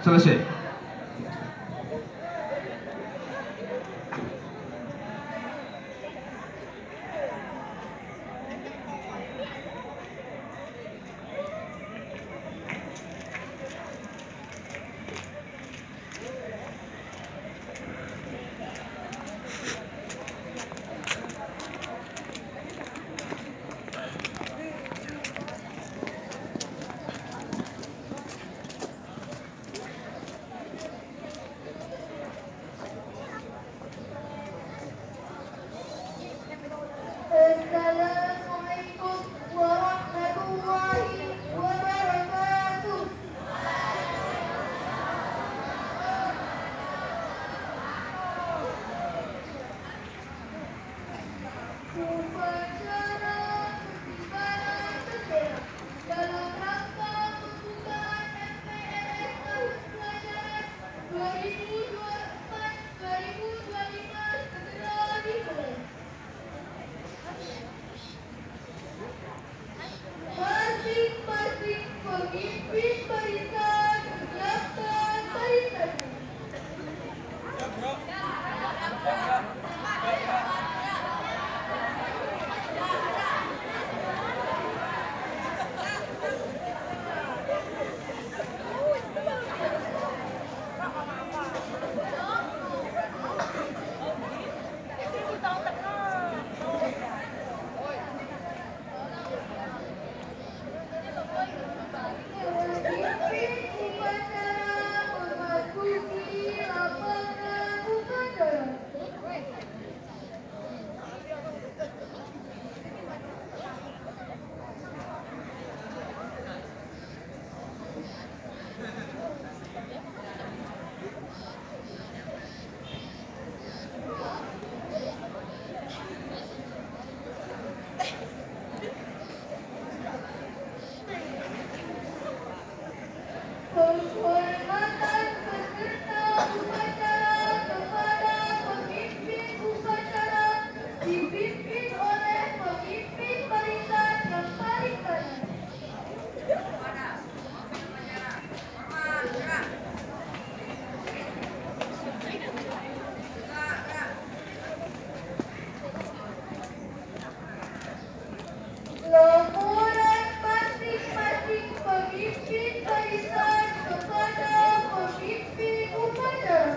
Selesai. Assalamualaikum warahmatullahi wabarakatuh. Upacara pengibaran bendera dalam rangka pembukaan MPLS tahun pelajaran 2024-2025 segera dimulai. Masing-masing pemimpin barisan menyiapkan barisannya. Pemimpin upacara memasuki lapangan upacara. Penghormatan peserta upacara kepada pemimpin upacara dipimpin oleh pemimpin barisan yang paling kanan. Laporan masing-masing pemimpin barisan kepada pemimpin upacara.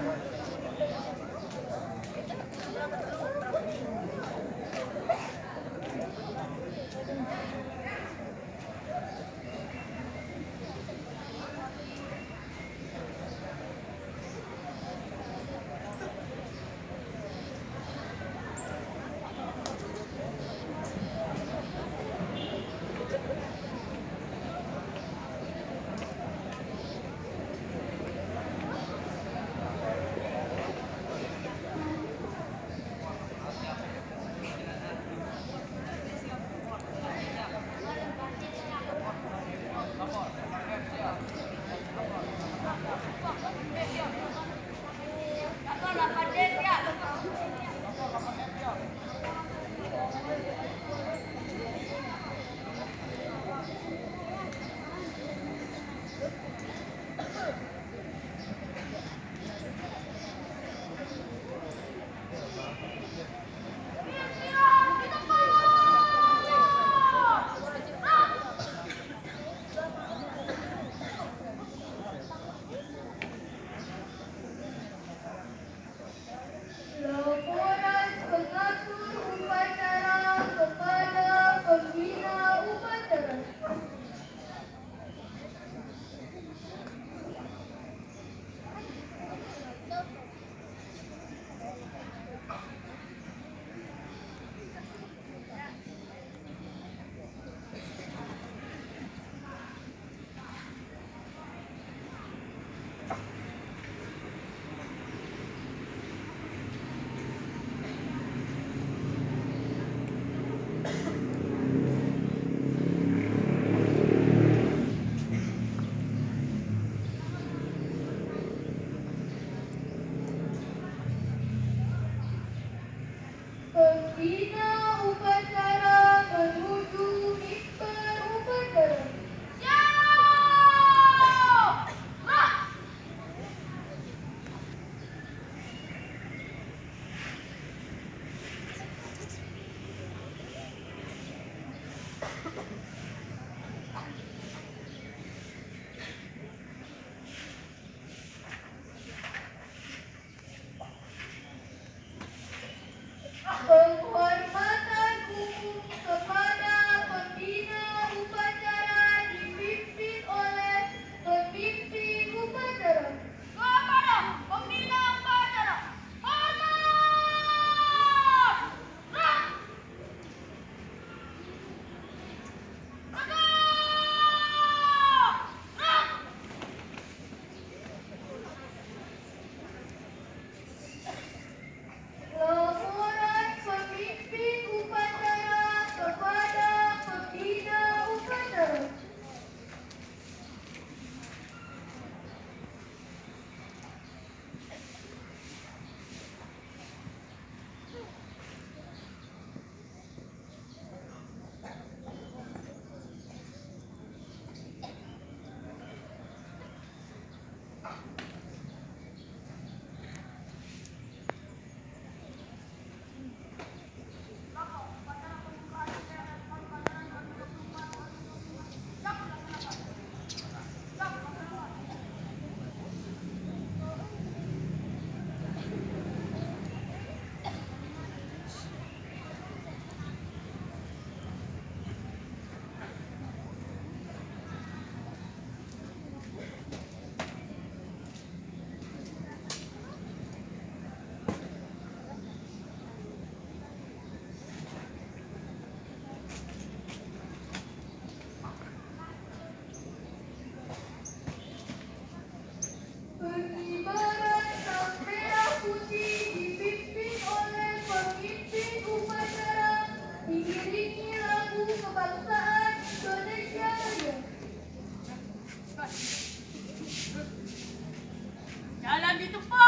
lebih cepat.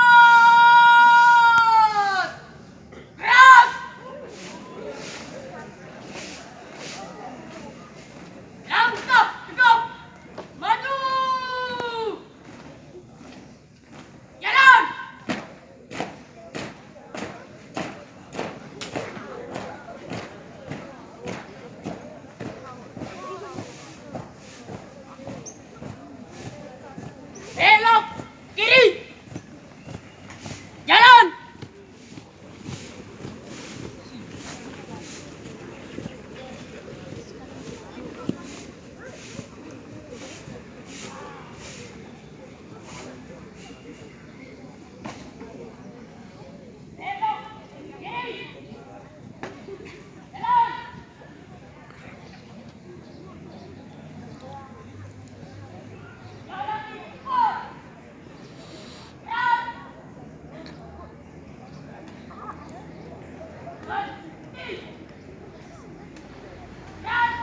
Gerak! Langkah tegap. Maju. Jalan. Belok kiri. Jalan. Belok kiri. Jalan. Jalan cepat. Jalan. Berhenti. Jalan.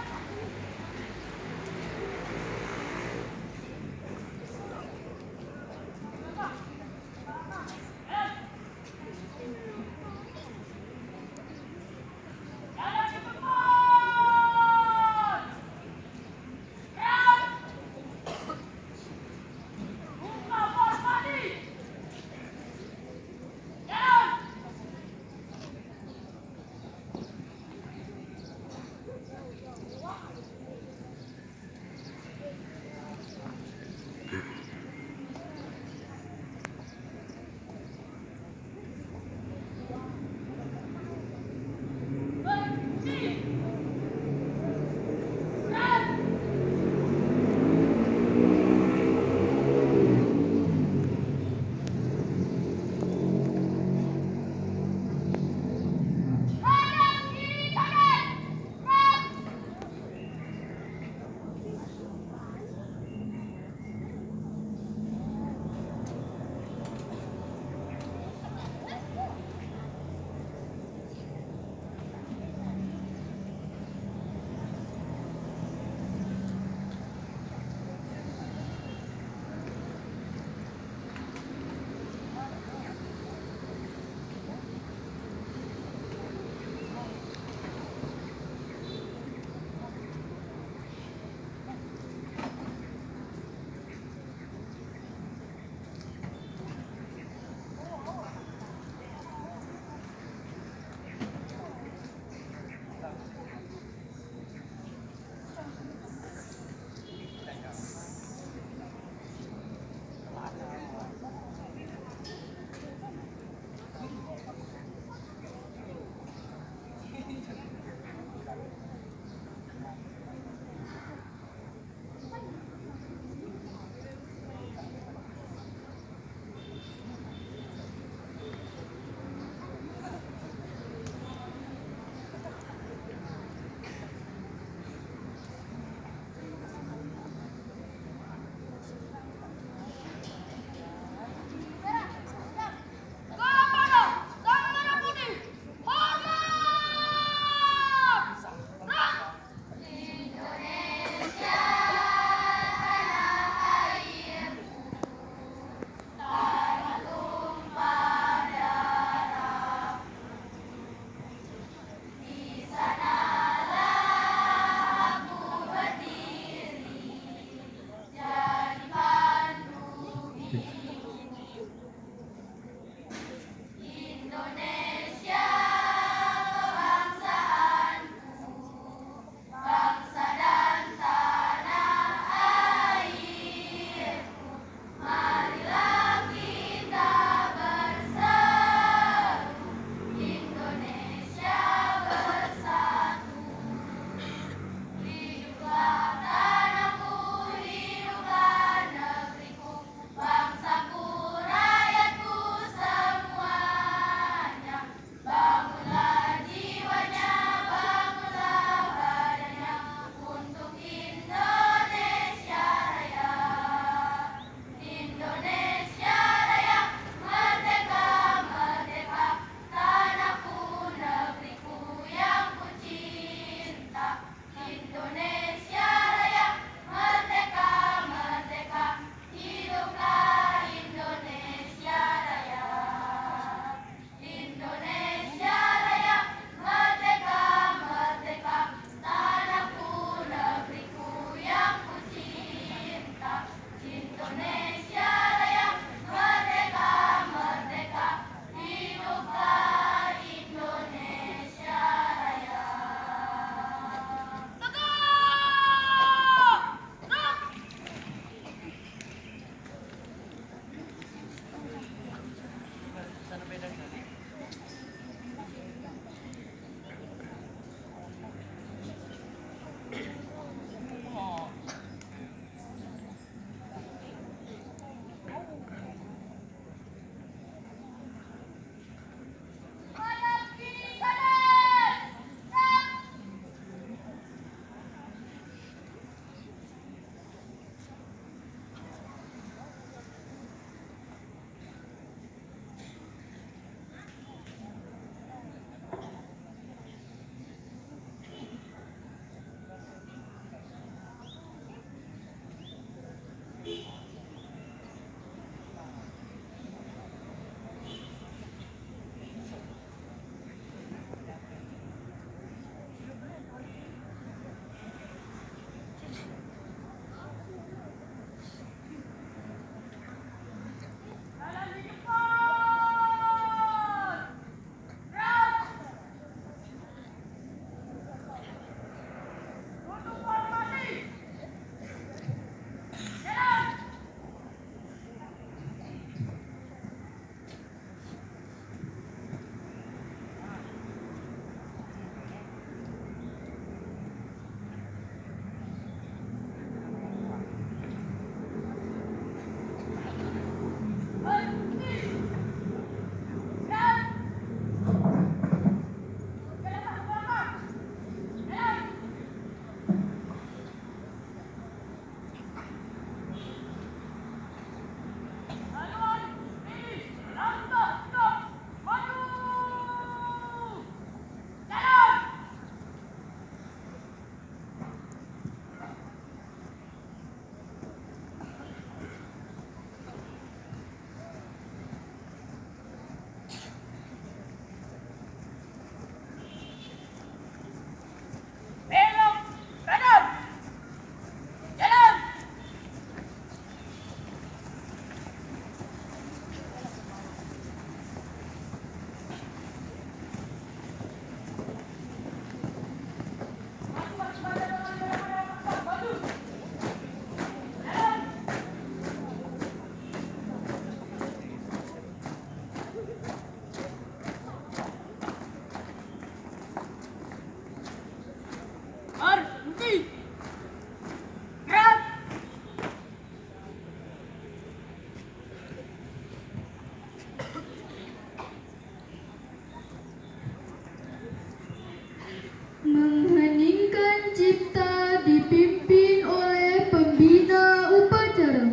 Jalan cepat. Jalan. Buka formasi. Jalan. Berhenti. Jalan. Kanan kiri kanan. Gerak. Kepada Sang Merah Putih, hormat! Gerak! Indonesia kebangsaanku, bangsa dan tanah airku. Marilah kita bersatu, Indonesia bersatu. Hiduplah tanahku, hiduplah negeriku, bangsa Hadap kiri kanan. Gerak. Jalan di depan. Gerak. Tutup formasi. Jalan. Berhenti. Gerak. Jalan ke belakang. Jalan. Haluan ini langkah stop. Maju. Jalan. Belok kanan. Jalan. Maju waspada dengan jalan yang maju. Jalan. Berhenti. Gerak. Mengheningkan cipta dipimpin oleh pembina upacara.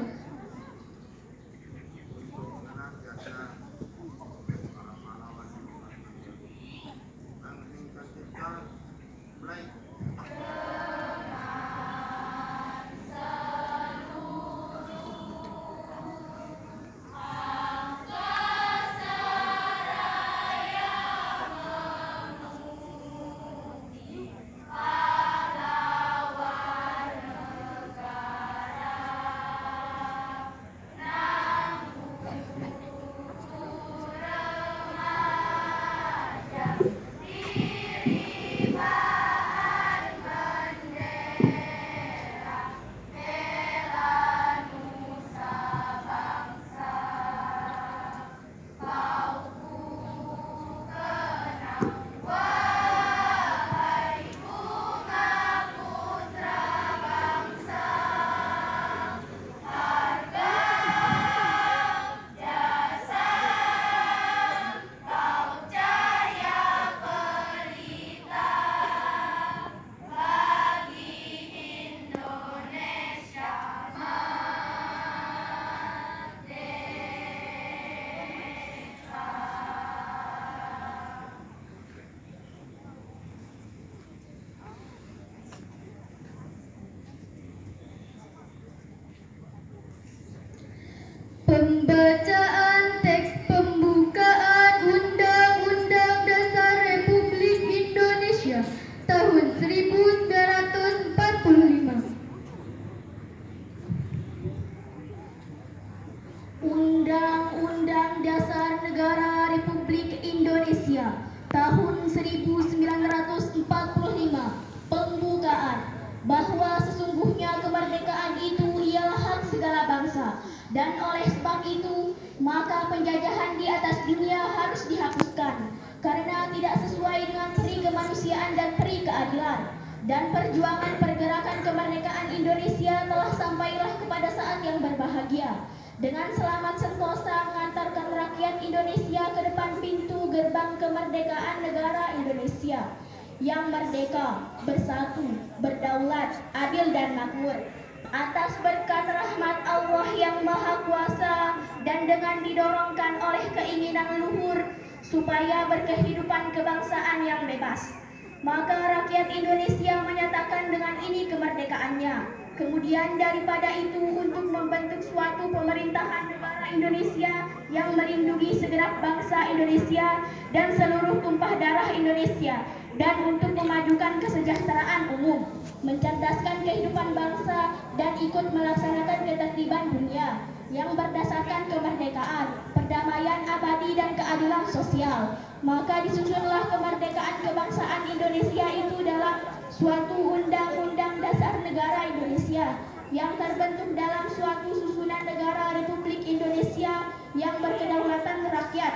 Pembacaan teks pembukaan Undang-Undang Dasar Republik Indonesia tahun 1945. Undang-Undang Dasar Negara Republik Indonesia tahun 1945. Pembukaan bahwa sesungguhnya kemerdekaan itu ialah hak segala bangsa Dan oleh sebab itu, maka penjajahan di atas dunia harus dihapuskan karena tidak sesuai dengan peri kemanusiaan dan peri keadilan. Dan perjuangan pergerakan kemerdekaan Indonesia telah sampailah kepada saat yang berbahagia dengan selamat sentosa mengantarkan rakyat Indonesia ke depan pintu gerbang kemerdekaan negara Indonesia yang merdeka, bersatu, berdaulat, adil dan makmur. Atas berkat rahmat Allah yang Maha Kuasa dan dengan didorongkan oleh keinginan luhur supaya berkehidupan kebangsaan yang bebas, maka rakyat Indonesia menyatakan dengan ini kemerdekaannya. Kemudian daripada itu untuk membentuk suatu pemerintahan negara Indonesia yang melindungi segenap bangsa Indonesia dan seluruh tumpah darah Indonesia, dan untuk memajukan kesejahteraan umum, mencerdaskan kehidupan bangsa, dan ikut melaksanakan ketertiban dunia yang berdasarkan kemerdekaan, perdamaian abadi dan keadilan sosial. Maka disusunlah kemerdekaan kebangsaan Indonesia itu dalam suatu Undang-Undang Dasar Negara Indonesia yang terbentuk dalam suatu susunan negara Republik Indonesia yang berkedaulatan rakyat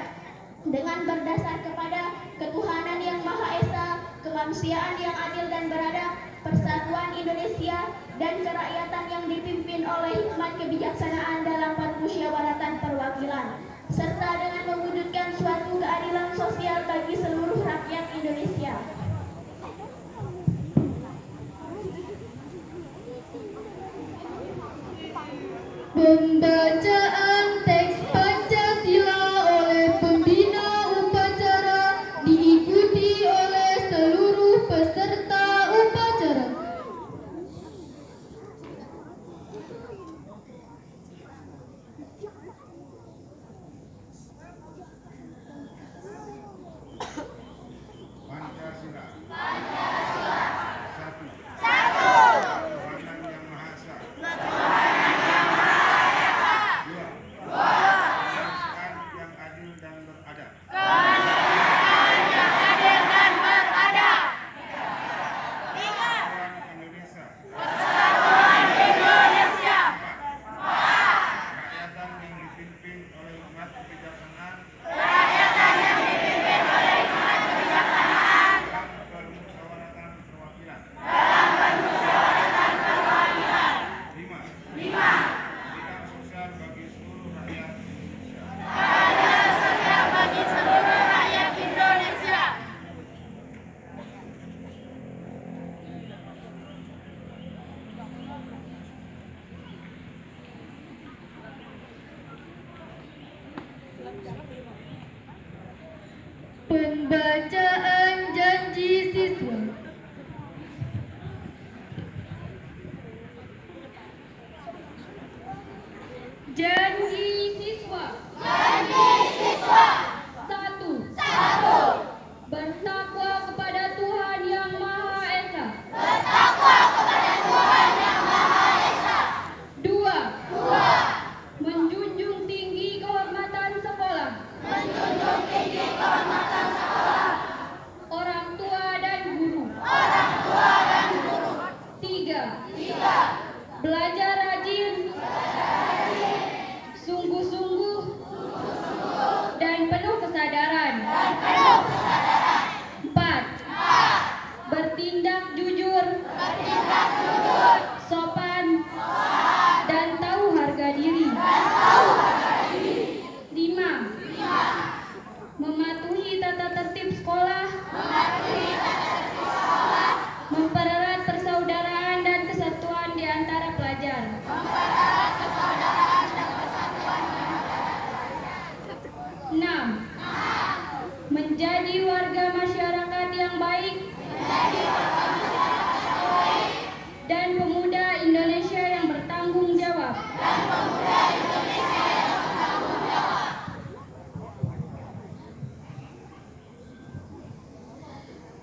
dengan berdasar kepada ketuhanan yang Maha Esa, kemanusiaan yang adil dan beradab, persatuan Indonesia, dan kerakyatan yang dipimpin oleh hikmat kebijaksanaan dalam permusyawaratan perwakilan, serta dengan mewujudkan suatu keadilan sosial bagi seluruh rakyat Indonesia. Pembacaan teks Pancasila oleh pembina upacara diikuti oleh seluruh peserta upacara. Pancasila. Satu. Tuhanan Yang Maha Esa. Dua. Kebangsaan yang adil dan beradab. Persatuan Indonesia. Empat. Kerakyatan yang dipimpin oleh hikmat kebijaksanaan. Dalam permusyawaratan perwakilan. Lima. Keadilan sosial bagi seluruh rakyat Indonesia. Pembacaan janji siswa. Janji siswa. Satu. Bertakwa kepada Tuhan Yang Maha Esa. Dua. Menjunjung tinggi kehormatan sekolah. Orang tua dan guru. Tiga. Belajar rajin, sungguh-sungguh, dan penuh kesadaran. Empat. Bertindak jujur, sopan, dan tahu harga diri. Lima. Mematuhi tata tertib sekolah, mempererat persaudaraan dan kesatuan di antara pelajar. Enam. Menjadi warga masyarakat yang baik dan pemuda Indonesia yang bertanggung jawab.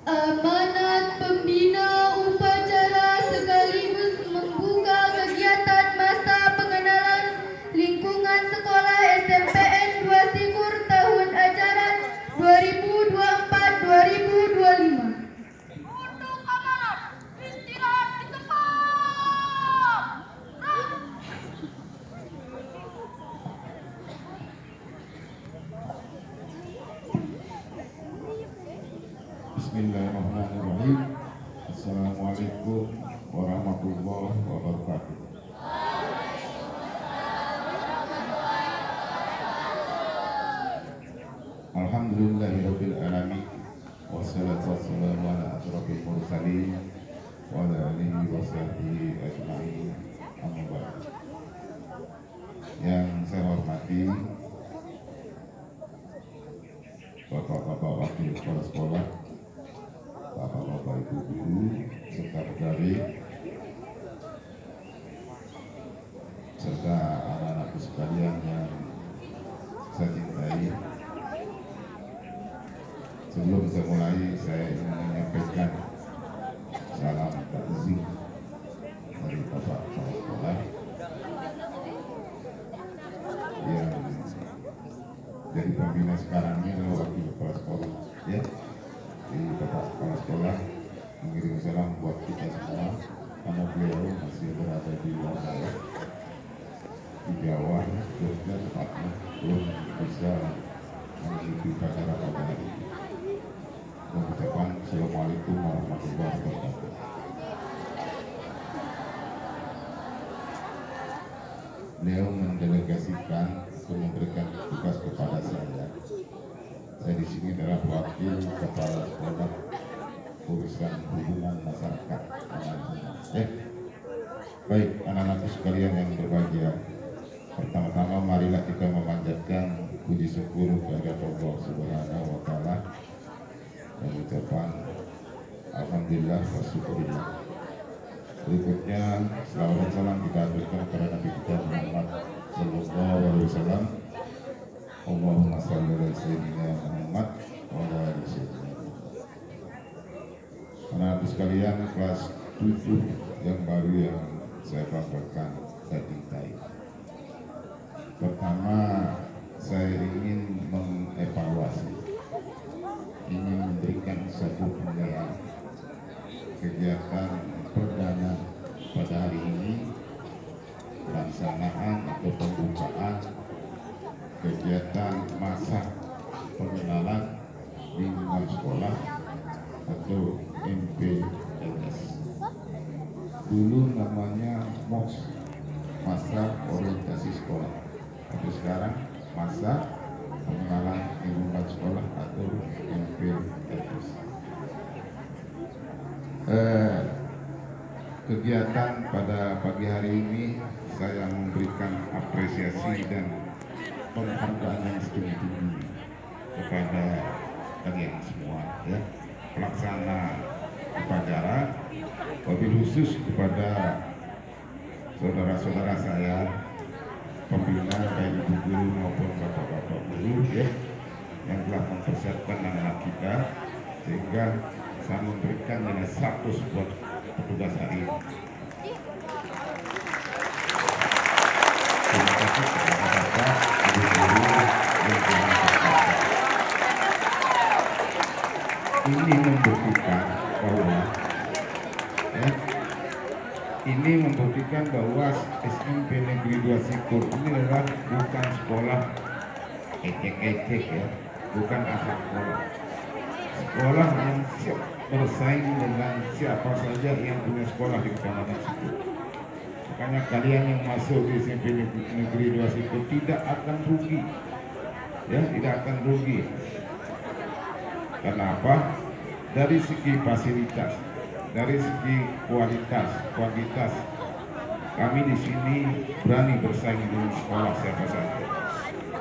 Amanat pembina upacara sekaligus membuka kegiatan masa pengenalan lingkungan sekolah SMPN 2 Sikur tahun ajaran 2024-2025. Untuk Bismillahirrahmanirrahim. Assalamualaikum warahmatullahi wabarakatuh. Alhamdulillahirabbil alamin. Wassalatu wassalamu ala asyrofil mursalin wa ala alihi wa sahbihi ajma'in. Amma ba'd. Yang saya hormati Bapak-bapak wakil kepala sekolah, Bapak-bapak ibu guru, serta pegawai, serta anak-anakku sekalian yang saya cintai. Sebelum saya mulai, saya ingin menyampaikan salam takziah dari Bapak kepala sekolah yang jadi pembina sekarang ini adalah wakil kepala sekolah, ya. Jadi Bapak kepala sekolah mengirim salam buat kita semua karena beliau masih berada di luar daerah, di Jawa, Jogja tepatnya, belum bisa mengikuti acara pada hari ini. Mengucapkan Assalamualaikum warahmatullahi wabarakatuh. Beliau mendelegasikan untuk memberikan tugas kepada saya. Saya di sini adalah wakil kepala sekolah urusan hubungan masyarakat. Baik, anak-anak sekalian yang berbahagia. Pertama-tama marilah kita memanjatkan puji syukur kepada Allah Subhanahu wa taala dan ucapan alhamdulillah wa syukurillah. Berikutnya selawat dan salam kita aturkan kepada Nabi kita Muhammad sallallahu alaihi wasallam. Allahumma shalli ala sayyidina Muhammad wa ala ali sayyidina Muhammad. Anak-anak sekalian kelas 7 yang baru yang saya banggakan dan cintai. Pertama, saya ingin mengevaluasi, ingin memberikan satu penilaian kegiatan perdana pada hari ini, pelaksanaan atau pembukaan kegiatan masa pengenalan lingkungan sekolah atau MPLS. Dulu namanya MOS, masa orientasi sekolah, tapi sekarang masa pengenalan lingkungan sekolah atau MPLS. Kegiatan pada pagi hari ini saya memberikan apresiasi dan penghargaan yang setinggi-tinggi kepada kalian semua, ya, pelaksana upacara, wabil khusus kepada saudara-saudara saya pembina baik ibu guru maupun bapak-bapak guru, ya, yang telah mempersiapkan anak kita sehingga saya memberikan nilai 100 buat petugas hari ini. Terima kasih kepada bapak, ibu guru, yang telah mempersiapkan. Ini membuktikan bahwa, ya, ini membuktikan bahwa SMP Negeri 2 Sikur ini adalah bukan sekolah ecek-ecek, ya, bukan asal sekolah. Sekolah yang siap bersaing dengan siapa saja yang punya sekolah di Kecamatan Sikur. Makanya kalian yang masuk di SMP Negeri 2 Sikur tidak akan rugi, ya, tidak akan rugi. Kenapa? Dari segi fasilitas, dari segi kualitas, kami di sini berani bersaing dengan sekolah siapa saja.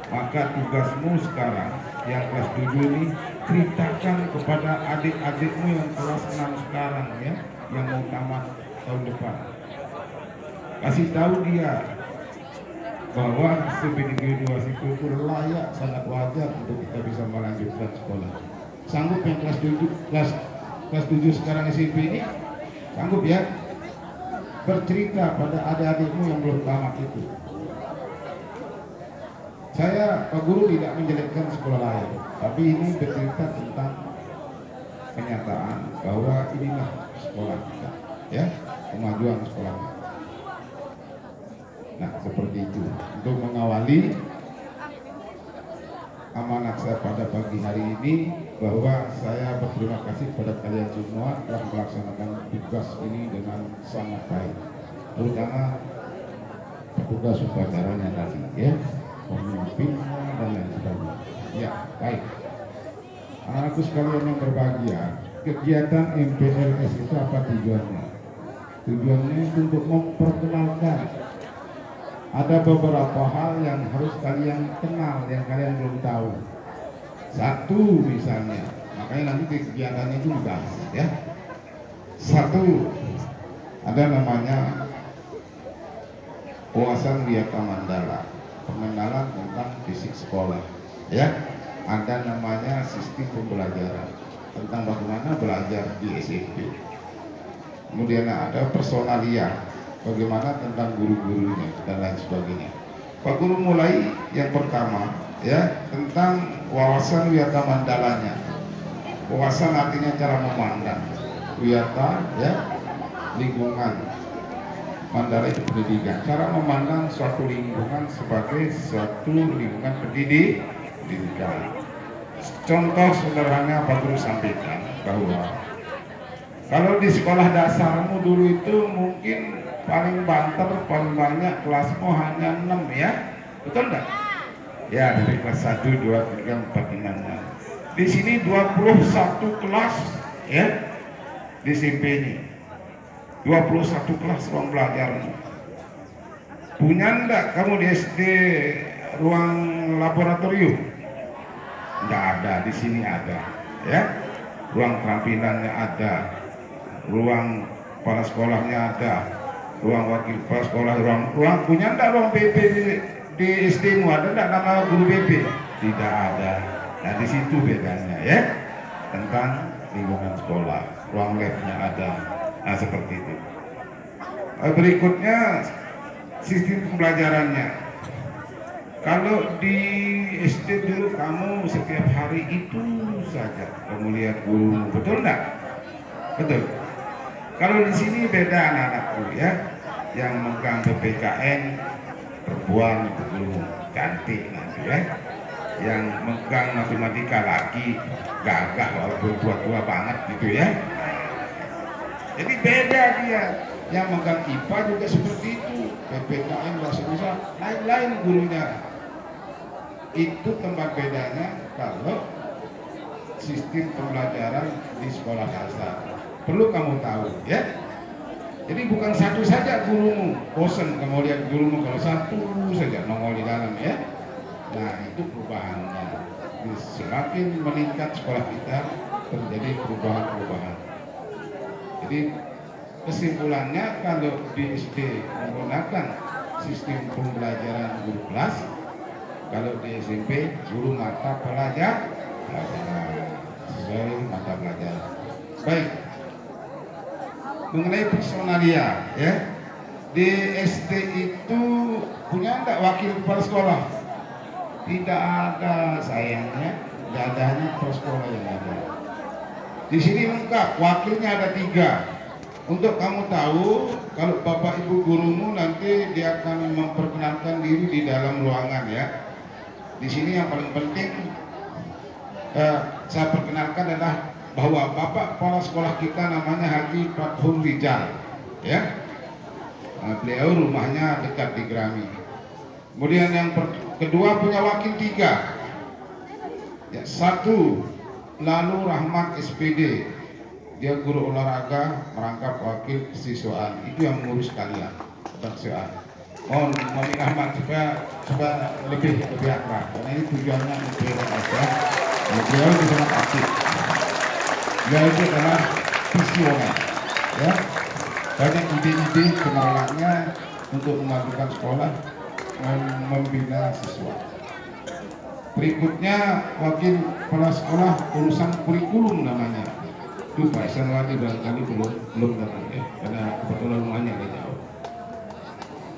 Maka tugasmu sekarang yang kelas 7 ini, ceritakan kepada adik-adikmu yang kelas 6 sekarang, ya, yang mau tamat tahun depan. Kasih tahu dia bahwa SMP Negeri 2 Sikur itu layak, sangat wajar untuk kita bisa melanjutkan sekolah. Sanggup yang kelas 7 sekarang SMP ini? Sanggup, ya? Bercerita pada adik-adikmu yang belum tamat itu. Saya, Pak Guru, tidak menjelekkan sekolah lain, tapi ini bercerita tentang kenyataan bahwa inilah sekolah kita, ya, kemajuan sekolah kita. Nah, seperti itu. Untuk mengawali amanat saya pada pagi hari ini, bahwa saya berterima kasih kepada kalian semua telah melaksanakan tugas ini dengan sangat baik, terutama petugas upacaranya tadi, ya, pemimpinnya dan lain sebagainya. Ya, baik. Anakku sekalian yang berbahagia, kegiatan MPLS itu apa tujuannya? Tujuannya itu untuk memperkenalkan. Ada beberapa hal yang harus kalian kenal, yang kalian belum tahu. Satu misalnya, makanya nanti di kegiatannya itu dibahas, ya. Satu, ada namanya wawasan Wiyata Mandala, pengenalan tentang fisik sekolah, ya. Ada namanya sistem pembelajaran, tentang bagaimana belajar di SMP. Kemudian ada personalia, bagaimana tentang guru-gurunya dan lain sebagainya. Pak Guru mulai yang pertama, ya, tentang wawasan Wiyata Mandalanya. Wawasan artinya cara memandang, Wiyata, ya, lingkungan, Mandala itu pendidikan, cara memandang suatu lingkungan sebagai suatu lingkungan pendidikan. Contoh sederhana Pak Guru sampaikan bahwa kalau di sekolah dasarmu dulu itu mungkin paling banter, paling banyak kelasmu hanya 6, ya, betul enggak? Ya, dari kelas 1, 2, 3, 4, 5, 6. Di sini 21 kelas, ya, di SMP ini. 21 kelas ruang belajarmu. Punya enggak kamu di SD ruang laboratorium? Enggak ada, di sini ada, ya. Ruang keterampilannya ada, ruang kepala sekolahnya ada, ruang wakil kepala sekolah, ruang punya enggak ruang BP di SD-mu? Ada enggak nama guru BP? Tidak ada. Nah, di situ bedanya, ya, tentang lingkungan sekolah. Ruang labnya ada. Nah, seperti itu. Berikutnya sistem pembelajarannya. Kalau di SD dulu kamu setiap hari itu saja kamu lihat guru, betul enggak? Betul. Kalau di sini beda anak-anakku, ya, yang megang PPKN perempuan itu guru cantik nanti, ya. Yang megang matematika lagi gagah walaupun tua-tua banget gitu, ya. Jadi beda dia. Yang megang IPA juga seperti itu, PPKN bahasa Indonesia lain-lain gurunya. Itu tempat bedanya kalau sistem pembelajaran di sekolah dasar. Perlu kamu tahu, ya. Jadi bukan satu saja gurumu, bosan kamu lihat gurumu kalau satu saja nongol di dalam, ya. Nah, itu perubahannya. Semakin meningkat sekolah kita, terjadi perubahan-perubahan. Jadi kesimpulannya, kalau di SD menggunakan sistem pembelajaran guru kelas, kalau di SMP guru mata pelajaran sesuai mata pelajaran. Baik. Mengenai personalia, ya, di SD itu punya enggak wakil kepala sekolah? Tidak ada, sayangnya, tidak ada, hanya kepala sekolah yang ada. Di sini lengkap, wakilnya ada 3. Untuk kamu tahu, kalau bapak ibu gurumu nanti dia akan memperkenalkan diri di dalam ruangan, ya. Di sini yang paling penting saya perkenalkan adalah bahwa bapak kepala sekolah kita namanya Haji Fathul Rijal, ya. Beliau rumahnya dekat di Grami. Kemudian yang kedua punya wakil 3, ya. 1 Lalu Rahmat SPD, dia guru olahraga merangkap wakil kesiswaan, itu yang mengurus kalian kesiswaan. Mohon Rahmat supaya lebih akrab, karena ini tujuannya untuk aja. Beliau di sana aktif. Beliau itu adalah visioner, ya. Banyak ide-ide cemerlangnya untuk memajukan sekolah, membina siswa. Berikutnya wakil kepala sekolah urusan kurikulum namanya. Itu Pak Sanwati barangkali belum datang, ya, karena kebetulan rumahnya agak jauh.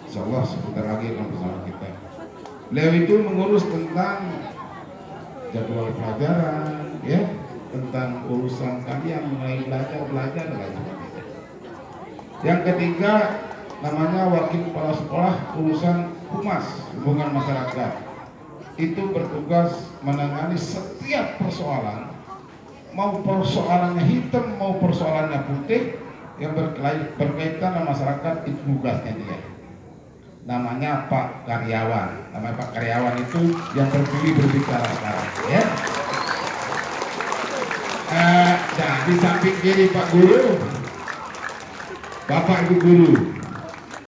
Insyaallah sebentar lagi akan bersama kita. Beliau itu mengurus tentang jadwal pelajaran, ya, tentang urusan kalian mengenai belajar dan lain sebagainya. Yang ketiga namanya wakil kepala sekolah urusan humas, hubungan masyarakat. itu bertugas menangani setiap persoalan, mau persoalannya hitam mau persoalannya putih yang berkaitan dengan masyarakat, itu tugasnya dia. Namanya Pak Karyawan. Namanya Pak Karyawan itu yang terpilih berbicara sekarang, ya. Di samping kiri Pak Guru, Bapak Ibu Guru,